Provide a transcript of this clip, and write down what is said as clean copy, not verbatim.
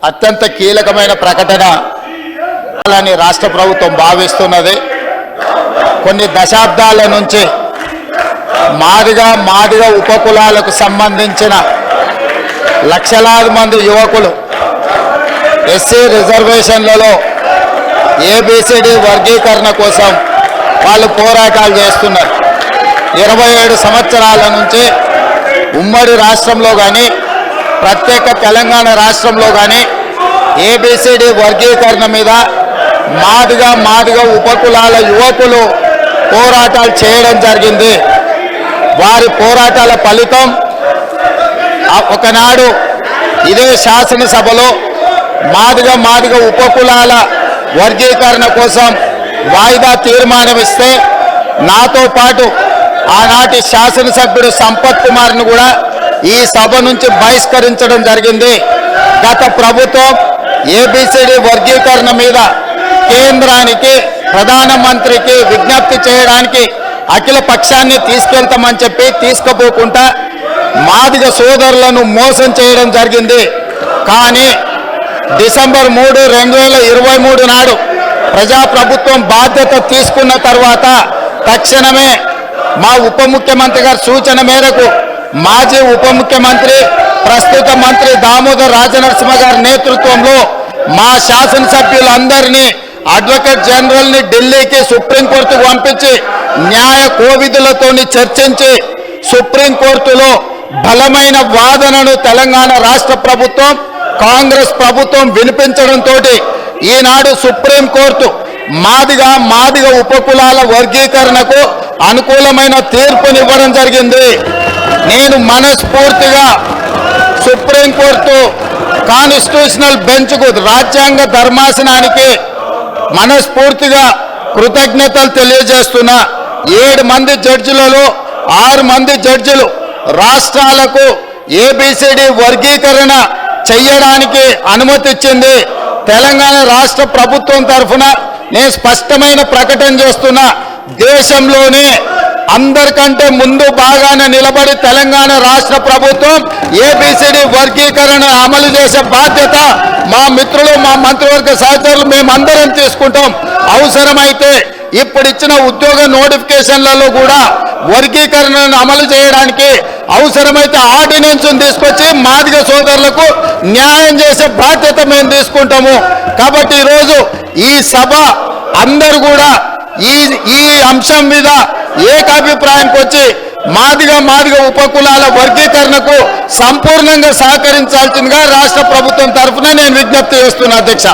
అత్యంత కీలకమైన ప్రకటన అని రాష్ట్ర ప్రభుత్వం భావిస్తున్నది. కొన్ని దశాబ్దాల నుంచి మాదిగ ఉపకులాలకు సంబంధించిన లక్షలాది మంది యువకులు ఎస్సీ రిజర్వేషన్లలో ఏబిసిడి వర్గీకరణ కోసం వాళ్ళు పోరాటాలు చేస్తున్నారు. 27 సంవత్సరాల నుంచి ఉమ్మడి రాష్ట్రంలో కానీ ప్రత్యేక తెలంగాణ రాష్ట్రంలో కానీ ఏబిసిడి వర్గీకరణ మీద మాదిగ ఉపకులాల యువకులు పోరాటాలు చేయడం జరిగింది. వారి పోరాటాల ఫలితం ఒకనాడు ఇదే శాసనసభలో మాదిగ ఉపకులాల వర్గీకరణ కోసం వాయిదా తీర్మానం ఇస్తే నాతో పాటు ఆనాటి శాసనసభ్యుడు సంపత్ కుమార్ను కూడా ఈ సభ నుంచి బహిష్కరించడం జరిగింది. గత ప్రభుత్వం ఏబిసిడి వర్గీకరణ మీద కేంద్రానికి ప్రధానమంత్రికి విజ్ఞప్తి చేయడానికి అఖిల పక్షాన్ని తీసుకెళ్తామని చెప్పి తీసుకుపోకుండా మాదిగ సోదరులను మోసం చేయడం జరిగింది. కానీ డిసెంబర్ 3, 2023 నాడు ప్రజాప్రభుత్వం బాధ్యత తీసుకున్న తర్వాత తక్షణమే మా ఉప ముఖ్యమంత్రి గారి సూచన మేరకు మాజీ ఉప ముఖ్యమంత్రి ప్రస్తుత మంత్రి దామోదర్ రాజనరసింహ గారి నేతృత్వంలో మా శాసనసభ్యులందరినీ అడ్వకేట్ జనరల్ని ఢిల్లీకి సుప్రీంకోర్టుకు పంపించి న్యాయ కోవిధులతో చర్చించి సుప్రీంకోర్టులో బలమైన వాదనను తెలంగాణ రాష్ట్ర ప్రభుత్వం కాంగ్రెస్ ప్రభుత్వం వినిపించడంతో ఈనాడు సుప్రీంకోర్టు మాదిగ ఉపకులాల వర్గీకరణకు అనుకూలమైన తీర్పునివ్వడం జరిగింది. నేను మనస్ఫూర్తిగా సుప్రీంకోర్టు కాన్స్టిట్యూషనల్ బెంచ్కు రాజ్యాంగ ధర్మాసనానికి మనస్ఫూర్తిగా కృతజ్ఞతలు తెలియజేస్తున్నా. 7 మంది జడ్జిలలో 6 మంది జడ్జిలు రాష్ట్రాలకు ఏబిసిడి వర్గీకరణ చెయ్యడానికి అనుమతి ఇచ్చింది. తెలంగాణ రాష్ట్ర ప్రభుత్వం తరఫున నేను స్పష్టమైన ప్రకటన చేస్తున్నా. దేశంలోనే అందరికంటే ముందు బాగానే నిలబడి తెలంగాణ రాష్ట్ర ప్రభుత్వం ఏబిసిడి వర్గీకరణ అమలు చేసే బాధ్యత మా మిత్రులు మా మంత్రివర్గ సహచరులు మేమందరం తీసుకుంటాం. అవసరమైతే ఇప్పుడు ఇచ్చిన ఉద్యోగ నోటిఫికేషన్లలో కూడా వర్గీకరణను అమలు చేయడానికి అవసరమైతే ఆర్డినెన్స్ తీసుకొచ్చి మాదిగ సోదరులకు న్యాయం చేసే బాధ్యత మేము తీసుకుంటాము. కాబట్టి ఈరోజు ఈ సభ అందరూ కూడా ఈ అంశం మీద ఏకాభిప్రాయానికి వచ్చి మాదిగ ఉపకులాల వర్గీకరణకు సంపూర్ణంగా సహకరించాల్సిందిగా రాష్ట్ర ప్రభుత్వం తరఫున నేను విజ్ఞప్తి చేస్తున్నా. అధ్యక్ష.